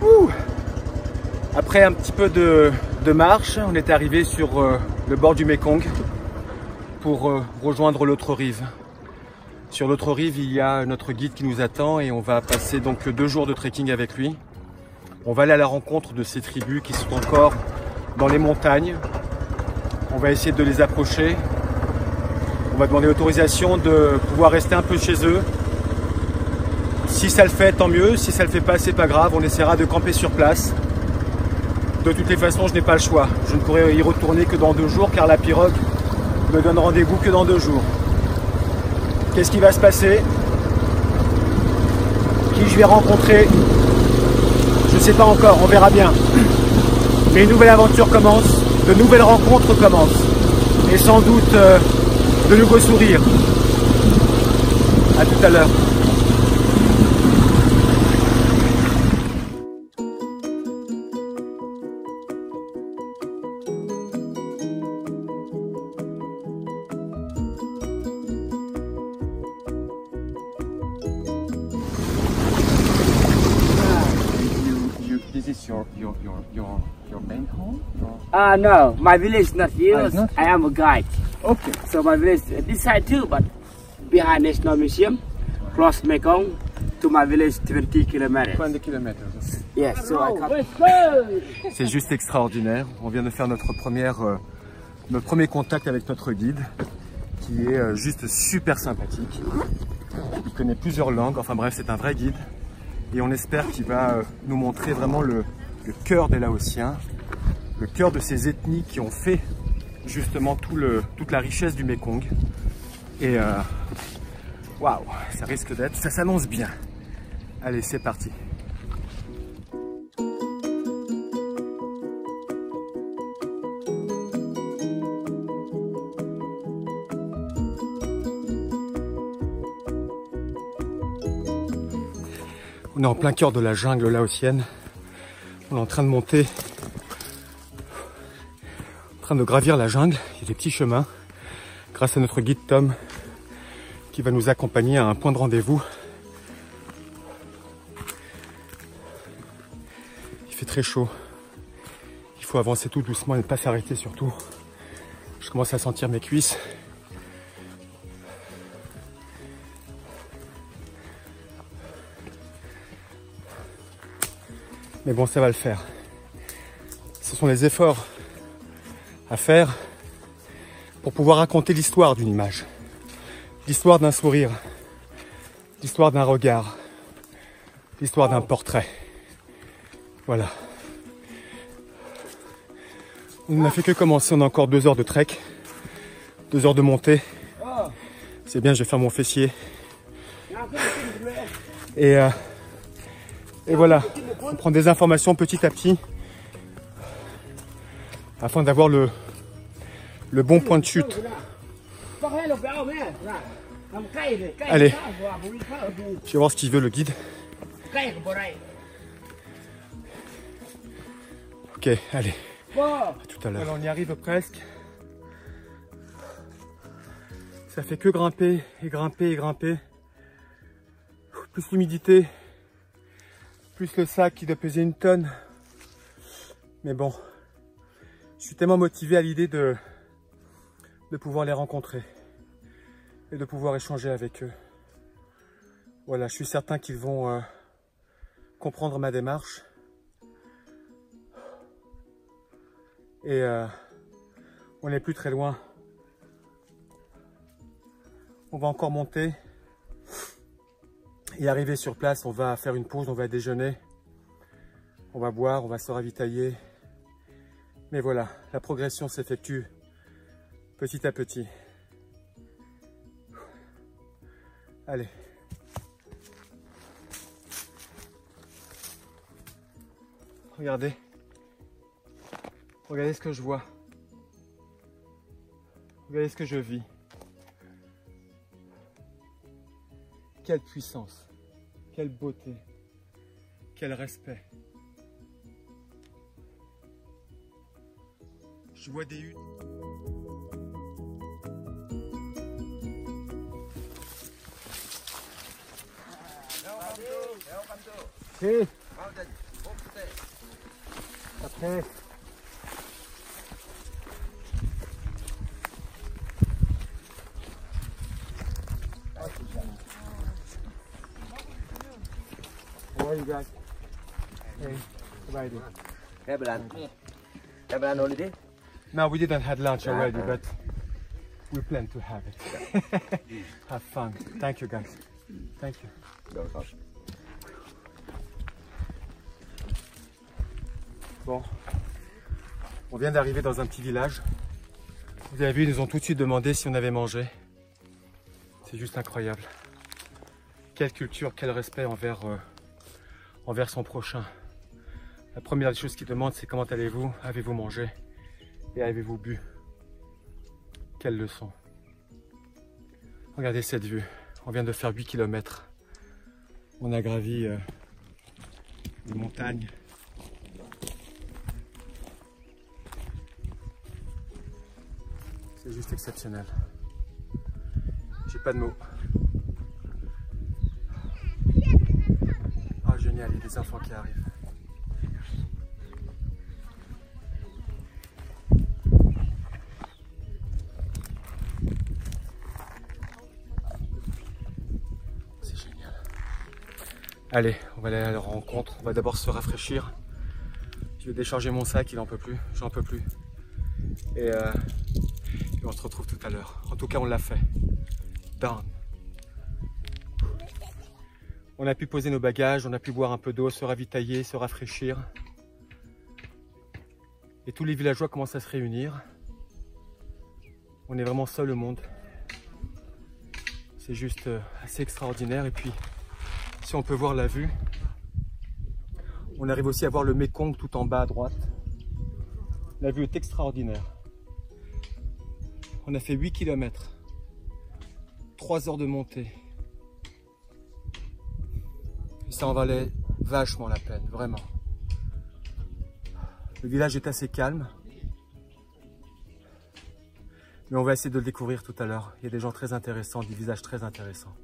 Ouh. Après un petit peu de marche, on est arrivé sur le bord du Mékong pour rejoindre l'autre rive. Sur l'autre rive, il y a notre guide qui nous attend et on va passer donc 2 jours de trekking avec lui. On va aller à la rencontre de ces tribus qui sont encore dans les montagnes. On va essayer de les approcher. On va demander l'autorisation de pouvoir rester un peu chez eux. Si ça le fait, tant mieux. Si ça le fait pas, c'est pas grave. On essaiera de camper sur place. De toutes les façons, je n'ai pas le choix. Je ne pourrai y retourner que dans 2 jours car la pirogue me donne rendez-vous que dans 2 jours. Qu'est-ce qui va se passer? Qui je vais rencontrer? Je ne sais pas encore, on verra bien. Mais une nouvelle aventure commence, de nouvelles rencontres commencent. Et sans doute de nouveaux sourires. À tout à l'heure. This is your main home? No, my village not here. Not I am a guide. Okay. So my village this side too, but behind National Museum, cross Mekong to my village 20 kilometers. 20 km. Yes, so I come. C'est juste extraordinaire. On vient de faire notre premier contact avec notre guide, qui est juste super sympathique. Il connaît plusieurs langues. Enfin bref, c'est un vrai guide. Et on espère qu'il va nous montrer vraiment le cœur des Laotiens, le cœur de ces ethnies qui ont fait justement toute la richesse du Mékong. Et waouh, ça risque d'être, ça s'annonce bien. Allez, c'est parti. On est en plein cœur de la jungle laotienne. On est en train de monter, en train de gravir la jungle. Il y a des petits chemins grâce à notre guide Tom qui va nous accompagner à un point de rendez-vous. Il fait très chaud. Il faut avancer tout doucement et ne pas s'arrêter surtout. Je commence à sentir mes cuisses. Mais bon, ça va le faire. Ce sont les efforts à faire pour pouvoir raconter l'histoire d'une image, l'histoire d'un sourire, l'histoire d'un regard, l'histoire d'un portrait. Voilà. On n'a fait que commencer, on a encore 2 heures de trek, 2 heures de montée. C'est bien, je vais faire mon fessier. Et voilà, on prend des informations petit à petit afin d'avoir le bon point de chute. Allez, je vais voir ce qu'il veut le guide. Ok, allez, à tout à l'heure. On y arrive presque. Ça fait que grimper et grimper et grimper. Plus l'humidité. Plus le sac qui doit peser 1 tonne. Mais bon, je suis tellement motivé à l'idée de pouvoir les rencontrer et de pouvoir échanger avec eux. Voilà, je suis certain qu'ils vont comprendre ma démarche. Et on n'est plus très loin. On va encore monter. Et arrivé sur place, on va faire une pause, on va déjeuner, on va boire, on va se ravitailler. Mais voilà, la progression s'effectue petit à petit. Allez. Regardez. Regardez ce que je vois. Regardez ce que je vis. Quelle puissance, quelle beauté, quel respect. Je vois des huttes. Welcome to mountain. Après. How are you guys? Hey, how are you? No, we didn't have lunch already, but we plan to have it. Have fun. Thank you guys. Thank you. Bon, on vient d'arriver dans un petit village. Vous avez vu, ils nous ont tout de suite demandé si on avait mangé. C'est juste incroyable. Quelle culture, quel respect envers son prochain. La première des choses qu'ils demandent, c'est comment allez-vous, avez-vous mangé et avez-vous bu. Quelle leçon. Regardez cette vue. On vient de faire 8 km. On a gravi les montagnes. C'est juste exceptionnel. J'ai pas de mots. Ah, génial, il y a des enfants qui arrivent. C'est génial. Allez, on va aller à leur rencontre. On va d'abord se rafraîchir. Je vais décharger mon sac, il en peut plus, j'en peux plus. Et on se retrouve tout à l'heure. En tout cas, on l'a fait. Down. On a pu poser nos bagages, on a pu boire un peu d'eau, se ravitailler, se rafraîchir. Et tous les villageois commencent à se réunir. On est vraiment seul au monde. C'est juste assez extraordinaire. Et puis, si on peut voir la vue, on arrive aussi à voir le Mékong tout en bas à droite. La vue est extraordinaire. On a fait 8 km, 3 heures de montée. Et ça en valait vachement la peine, vraiment. Le village est assez calme. Mais on va essayer de le découvrir tout à l'heure. Il y a des gens très intéressants, des visages très intéressants.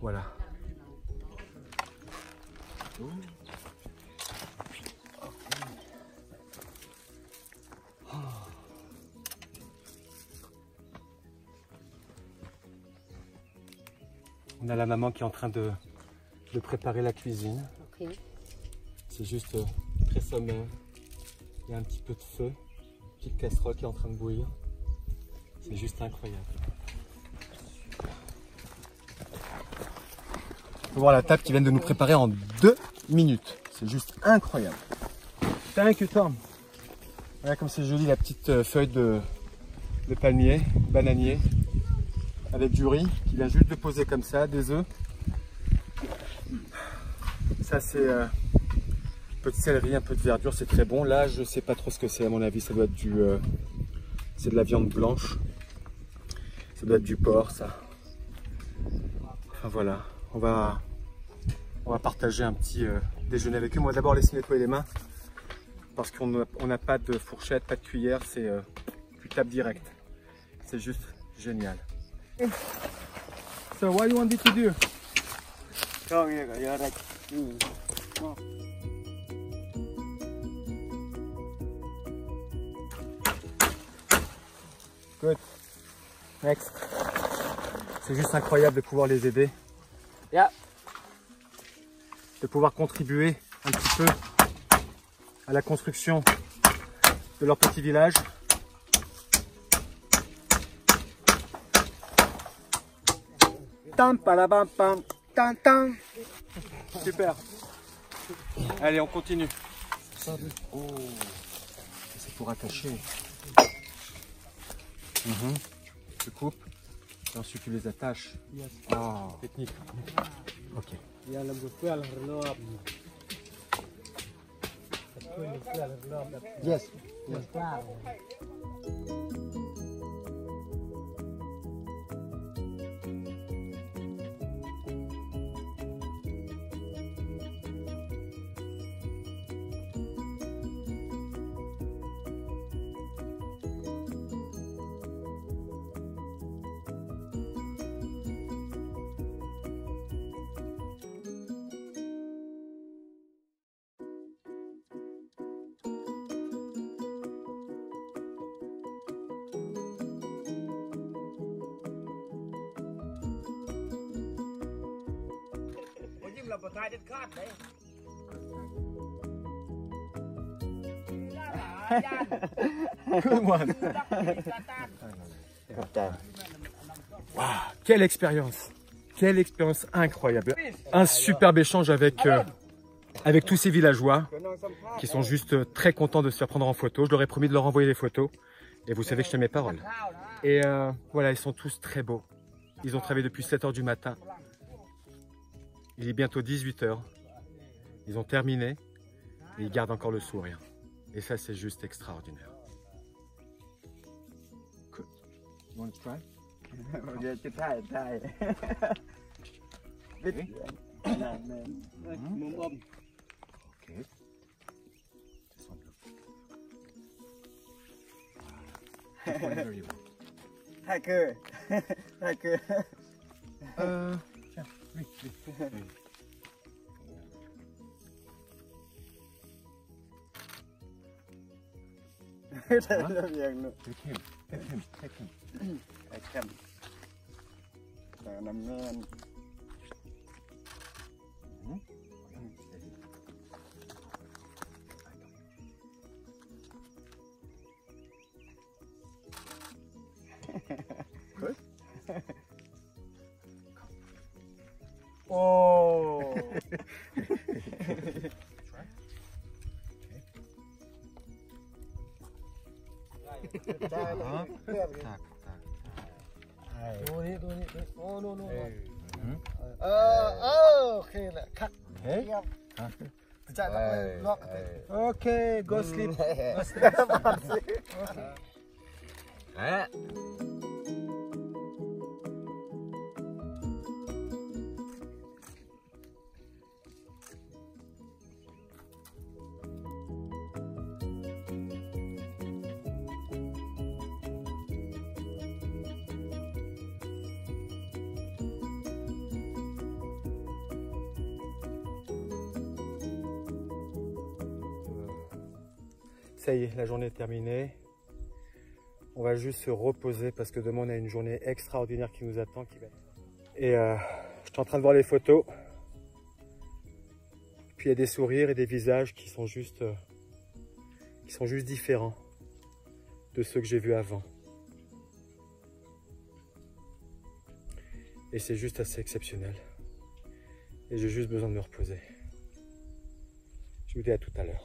Voilà. On a la maman qui est en train de préparer la cuisine. Okay. C'est juste très sommaire. Il y a un petit peu de feu, une petite casserole qui est en train de bouillir. C'est juste incroyable. On peut voir la table qui vient de nous préparer en 2 minutes. C'est juste incroyable. Thank you, Tom. Voilà comme c'est joli la petite feuille de palmier, bananier. Avec du riz qui vient juste de poser comme ça, des œufs. Ça c'est petit céleri, un peu de verdure, c'est très bon. Là je sais pas trop ce que c'est à mon avis, ça doit être c'est de la viande blanche. Ça doit être du porc ça. Enfin voilà, on va partager un petit déjeuner avec eux. Moi d'abord laisser nettoyer les mains parce qu'on n'a pas de fourchette, pas de cuillère, c'est tu tapes direct. C'est juste génial. So what do you want me to do? Good. Next. C'est juste incroyable de pouvoir les aider. Yeah. De pouvoir contribuer un petit peu à la construction de leur petit village. Super. Allez, on continue. Oh, c'est pour attacher. Tu coupes et ensuite tu les attaches. Oh, technique. Ok. Yes. Good one. Quelle expérience! Quelle expérience incroyable! Un superbe échange avec tous ces villageois qui sont juste très contents de se faire prendre en photo. Je leur ai promis de leur envoyer les photos et vous savez que je tiens mes paroles. Et voilà, ils sont tous très beaux. Ils ont travaillé depuis 7 h du matin. Il est bientôt 18 h. Ils ont terminé et ils gardent encore le sourire. Et ça, c'est juste extraordinaire. Good. You want to try? Okay. This one, look. This one very well. Hacker. Hacker. Tiens, oui, oui. Take him. Take him. Take him. Take him. Nằm ngang. Good. Oh. Okay là khắc. Okay, go sleep. Ça y est, la journée est terminée. On va juste se reposer parce que demain on a une journée extraordinaire qui nous attend. Et je suis en train de voir les photos. Puis il y a des sourires et des visages qui sont juste différents de ceux que j'ai vus avant. Et c'est juste assez exceptionnel. Et j'ai juste besoin de me reposer. Je vous dis à tout à l'heure.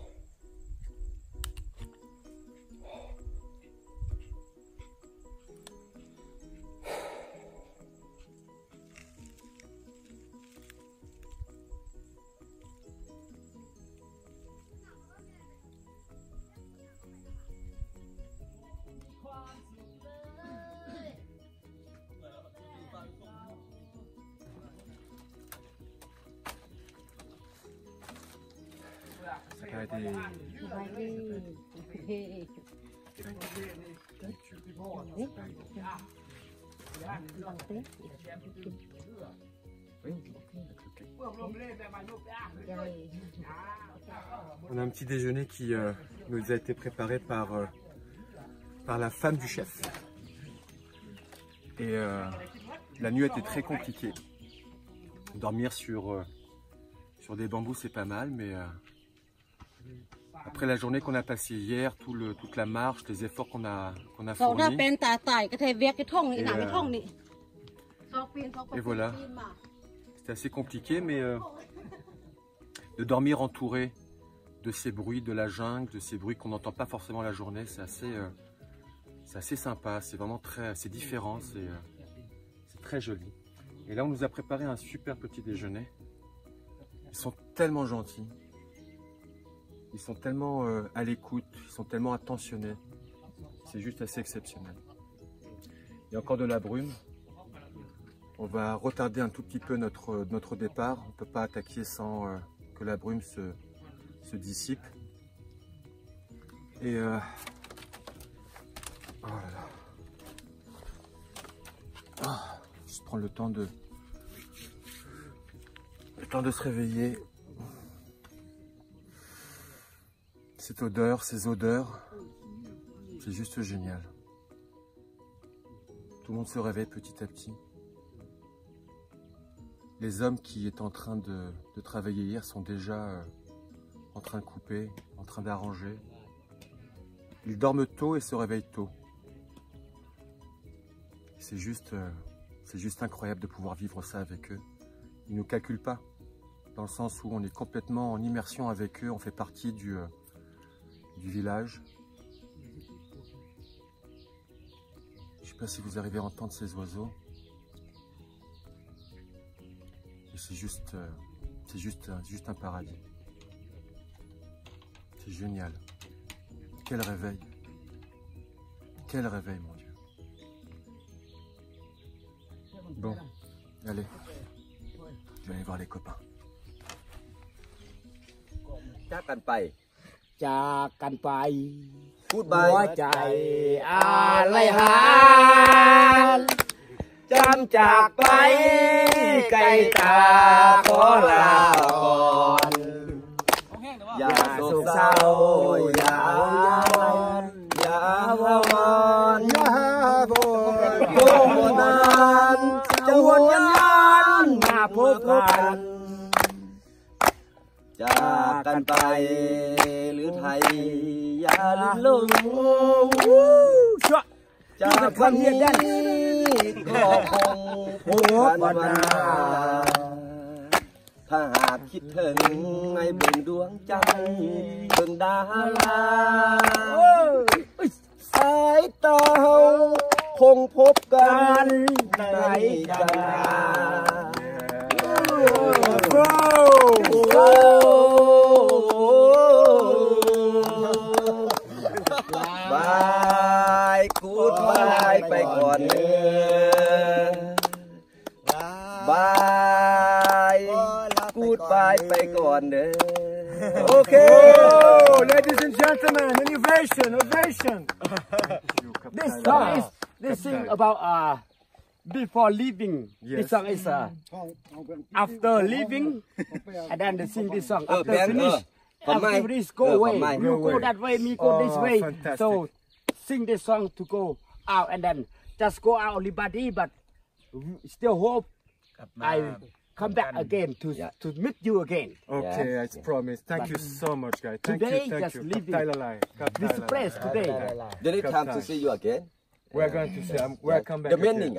On a un petit déjeuner qui nous a été préparé par la femme du chef. Et la nuit a été très compliquée. Dormir sur des bambous, c'est pas mal, mais après la journée qu'on a passée hier, toute la marche, les efforts qu'on a fournis. Et voilà, c'était assez compliqué, mais de dormir entouré de ces bruits de la jungle, de ces bruits qu'on n'entend pas forcément la journée, c'est assez sympa, c'est vraiment c'est différent, c'est très joli. Et là, on nous a préparé un super petit déjeuner. Ils sont tellement gentils, ils sont tellement à l'écoute, ils sont tellement attentionnés. C'est juste assez exceptionnel. Il y a encore de la brume. On va retarder un tout petit peu notre départ. On ne peut pas attaquer sans que la brume se dissipe. Et oh là là. Ah, juste prendre le temps de se réveiller. Cette odeur, ces odeurs, c'est juste génial. Tout le monde se réveille petit à petit. Les hommes qui étaient en train de travailler hier sont déjà en train de couper, en train d'arranger. Ils dorment tôt et se réveillent tôt. C'est juste incroyable de pouvoir vivre ça avec eux. Ils ne nous calculent pas, dans le sens où on est complètement en immersion avec eux, on fait partie du village. Je ne sais pas si vous arrivez à entendre ces oiseaux. Et c'est juste un paradis. C'est génial. Quel réveil. Quel réveil, mon Dieu. Bon, allez. Je vais aller voir les copains. จากกันไป จากกันไป พูด หั บา วย ใจอะไรหานจำจากไปไกลตาขอลาก่อน อย่าโศกเศร้าอย่าอย่าพะวอนอย่าบ่นโอ้นานจะวนยันมาพบกันจากกันไปหรือไทยอย่าลืมลงจากวันนี้ก็คงพบกันวันหน้าถ้าหากคิดถึงให้เบิ่งดวงใจเบิ่งดาราสายตาคงพบกันในกัน บายกูดบายไปก่อนเด้อบายกูดบายไปก่อนเด้อโอเค Ladies and gentlemen, an ovation. This sing about before leaving. Yes. This song is after leaving, and then they sing this song after finish. After finish, go away. You go that way, me go this way. Fantastic. So sing this song to go out, and then just go out everybody, but still hope I come back again to meet you again. Okay, I promise. Thank you so much, guys. Thank Today, you. just leaving Kaptailalai. this place today. The next time to see you again. We're going to see. We'll come back. The meaning,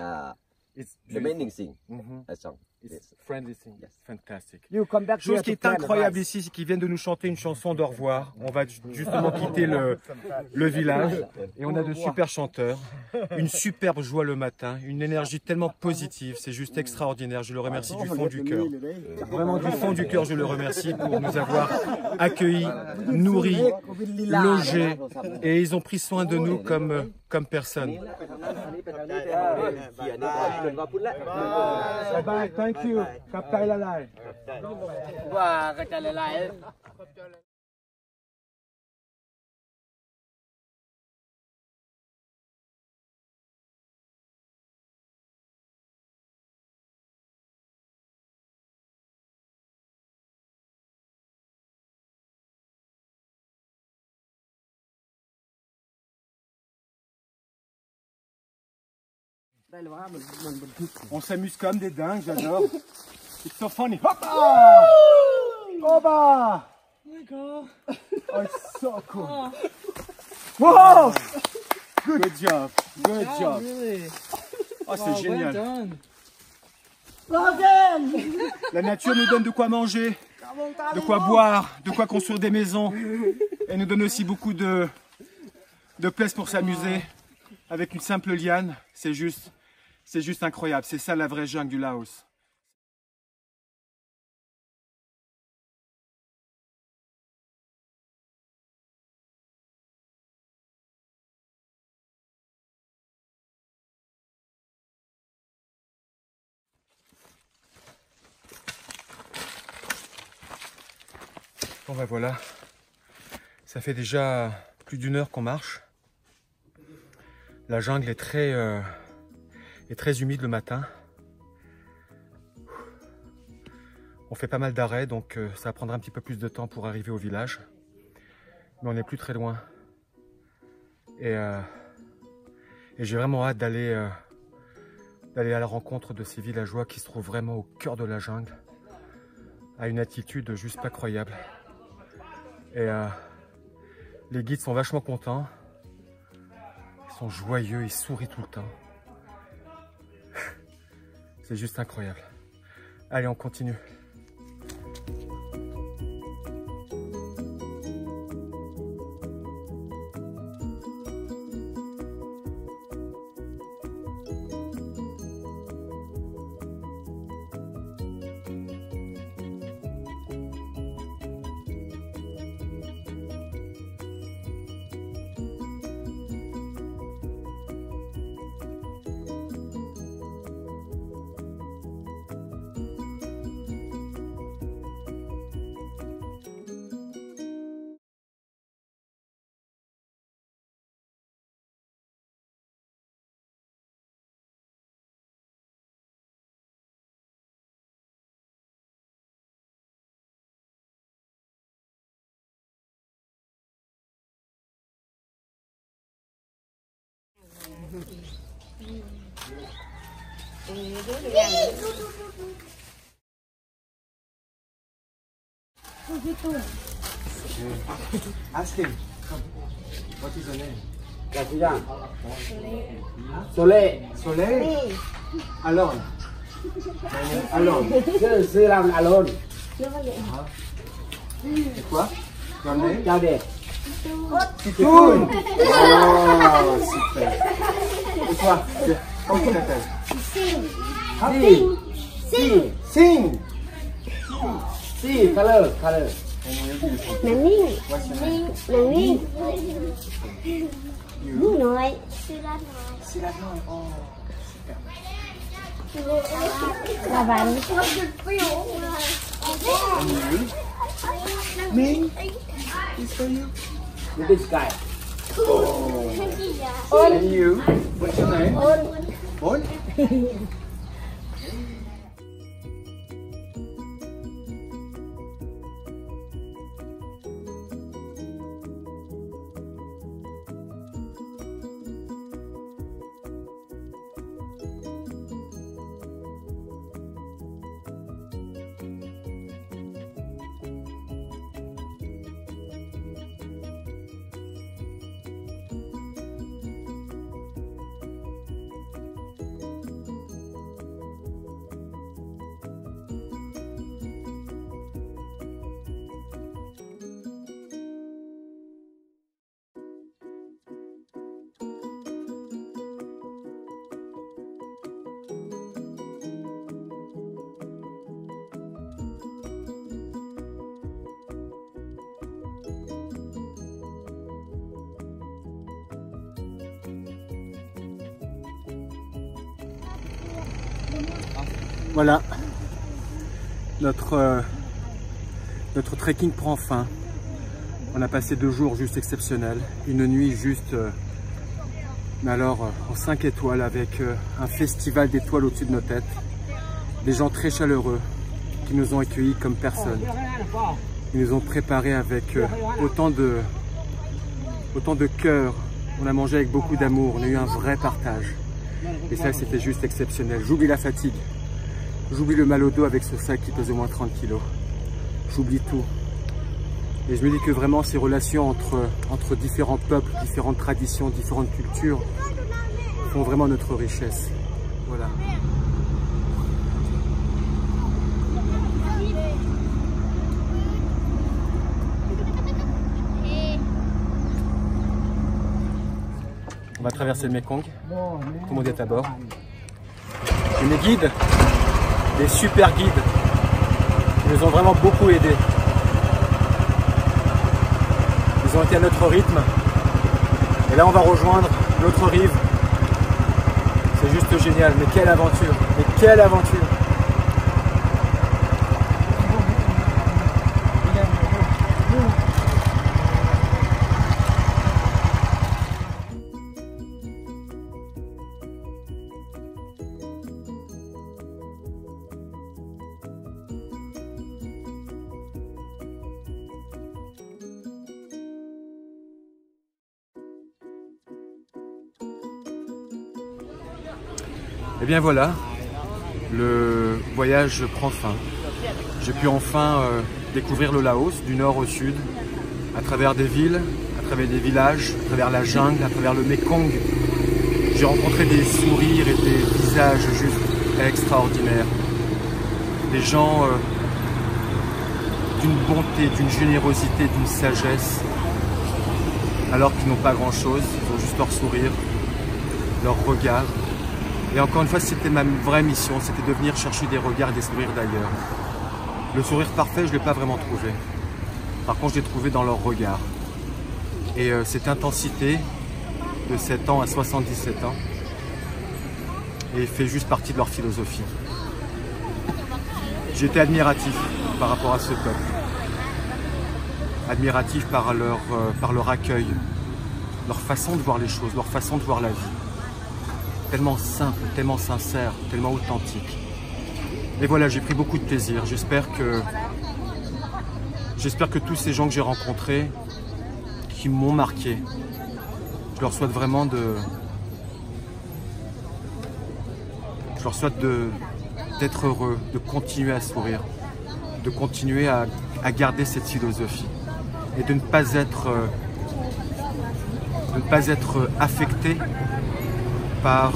It's the meaning thing. Mhm. That song. It's friendly thing. Yes. Fantastic. You come back Chose here qui to est plan incroyable advice. ici, c'est qu'ils viennent de nous chanter une chanson d'au revoir. On va justement quitter le village et on a de super chanteurs, une superbe joie le matin, une énergie tellement positive, c'est juste extraordinaire. Je le remercie du fond du cœur. Vraiment du fond du cœur, je le remercie pour nous avoir accueillis, nourris, logés et ils ont pris soin de nous comme personne. Bye bye, thank you. Kaptailalai. ว่าก็จะหลาย On s'amuse comme des dingues, j'adore. It's so funny. Hoppa! Oba! Oh, it's so cool. Wow! Good job. Good job. Oh, c'est génial. La nature nous donne de quoi manger, de quoi boire, de quoi construire des maisons. Elle nous donne aussi beaucoup de place pour s'amuser avec une simple liane. C'est juste incroyable. C'est ça la vraie jungle du Laos. Bon ben voilà, ça fait déjà plus d'1 heure qu'on marche. La jungle est très humide le matin. On fait pas mal d'arrêts, donc ça prendra un petit peu plus de temps pour arriver au village. Mais on n'est plus très loin. Et j'ai vraiment hâte d'aller d'aller à la rencontre de ces villageois qui se trouvent vraiment au cœur de la jungle, à une altitude juste pas croyable. Et les guides sont vachement contents, ils sont joyeux, ils sourient tout le temps. C'est juste incroyable. Allez, on continue. Ask him. What is your name? Kasihan. Soleh. Soleil? Alone. Alone. Siram Alone. C'est quoi? Your name? Jade. Titoun. Oh, super. Et toi? Comment tu t'appelles? Sing. Color. Nangin. What's your name? Nangin. You? Nói. Siradon. Oh. Là bạn. And you? Me? This for you? This guy. Oh. And you? What's your name? Bon? Voilà, notre trekking prend fin. On a passé 2 jours juste exceptionnels, une nuit juste, mais alors en 5 étoiles avec un festival d'étoiles au-dessus de nos têtes, des gens très chaleureux qui nous ont accueillis comme personne. Ils nous ont préparés avec autant de cœur. On a mangé avec beaucoup d'amour, on a eu un vrai partage. Et ça, c'était juste exceptionnel. J'oublie la fatigue. J'oublie le mal au dos avec ce sac qui pèse au moins 30 kilos. J'oublie tout. Et je me dis que vraiment ces relations entre différents peuples, différentes traditions, différentes cultures font vraiment notre richesse. Voilà. On va traverser le Mekong, comme on dit à bord. Et mes guides, des super guides, ils nous ont vraiment beaucoup aidés. Ils ont été à notre rythme. Et là, on va rejoindre l'autre rive. C'est juste génial. Mais quelle aventure! Mais quelle aventure! Et bien voilà, le voyage prend fin. J'ai pu enfin découvrir le Laos du nord au sud, à travers des villes, à travers des villages, à travers la jungle, à travers le Mekong. J'ai rencontré des sourires et des visages juste extraordinaires. Des gens d'une bonté, d'une générosité, d'une sagesse, alors qu'ils n'ont pas grand-chose, ils ont juste leur sourire, leur regard. Et encore une fois, c'était ma vraie mission, c'était de venir chercher des regards et des sourires d'ailleurs. Le sourire parfait, je ne l'ai pas vraiment trouvé. Par contre, je l'ai trouvé dans leur regard. Et cette intensité de 7 ans à 77 ans et fait juste partie de leur philosophie. J'étais admiratif par rapport à ce peuple. Admiratif par leur accueil, leur façon de voir les choses, leur façon de voir la vie. Tellement simple, tellement sincère, tellement authentique. Et voilà, j'ai pris beaucoup de plaisir. J'espère que tous ces gens que j'ai rencontrés, qui m'ont marqué, je leur souhaite vraiment d'être heureux, de continuer à sourire, de continuer à garder cette philosophie et de ne pas être affecté par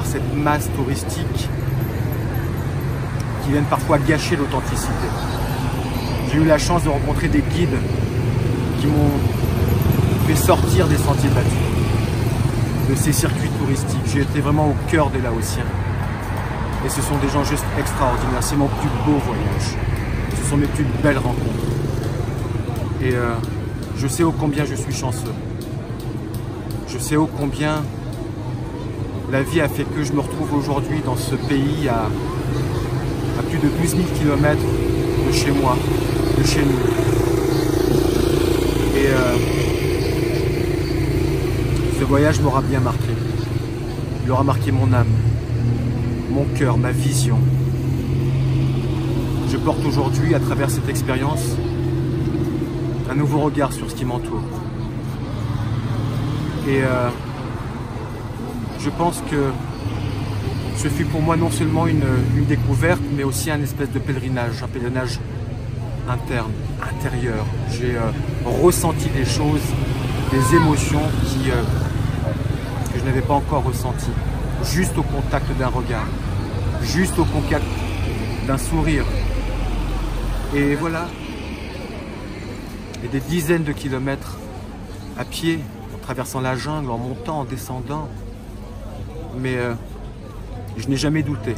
cette masse touristique qui viennent parfois gâcher l'authenticité. J'ai eu la chance de rencontrer des guides qui m'ont fait sortir des sentiers battus, de ces circuits touristiques. J'ai été vraiment au cœur des Laotiens. Et ce sont des gens juste extraordinaires. C'est mon plus beau voyage. Ce sont mes plus belles rencontres. Et je sais ô combien je suis chanceux. Je sais ô combien la vie a fait que je me retrouve aujourd'hui dans ce pays à plus de 12 000 km de chez moi, de chez nous. Et ce voyage m'aura bien marqué. Il aura marqué mon âme, mon cœur, ma vision. Je porte aujourd'hui, à travers cette expérience, un nouveau regard sur ce qui m'entoure. Et je pense que ce fut pour moi non seulement une découverte, mais aussi un espèce de pèlerinage, un pèlerinage interne, intérieur. J'ai ressenti des choses, des émotions que je n'avais pas encore ressenties, juste au contact d'un regard, juste au contact d'un sourire. Et voilà, et des dizaines de kilomètres à pied, en traversant la jungle, en montant, en descendant. Mais je n'ai jamais douté.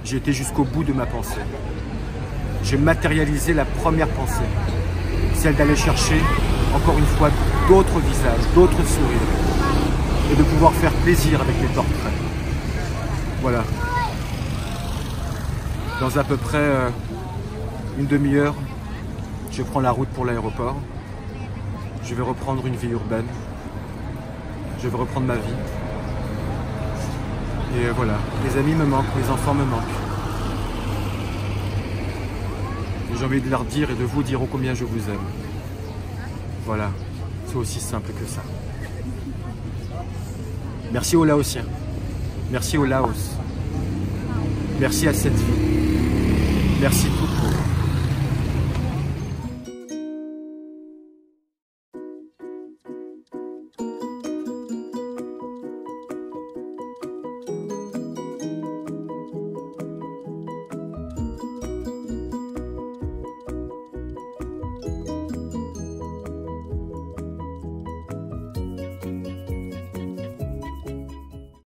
J'ai été jusqu'au bout de ma pensée. J'ai matérialisé la première pensée, celle d'aller chercher, encore une fois, d'autres visages, d'autres sourires, et de pouvoir faire plaisir avec les portraits. Voilà. Dans à peu près une demi-heure, je prends la route pour l'aéroport. Je vais reprendre une vie urbaine. Je vais reprendre ma vie. Et voilà, les amis me manquent, les enfants me manquent. J'ai envie de leur dire et de vous dire ô combien je vous aime. Voilà, c'est aussi simple que ça. Merci aux Laotiens. Merci au Laos. Merci à cette vie. Merci tout.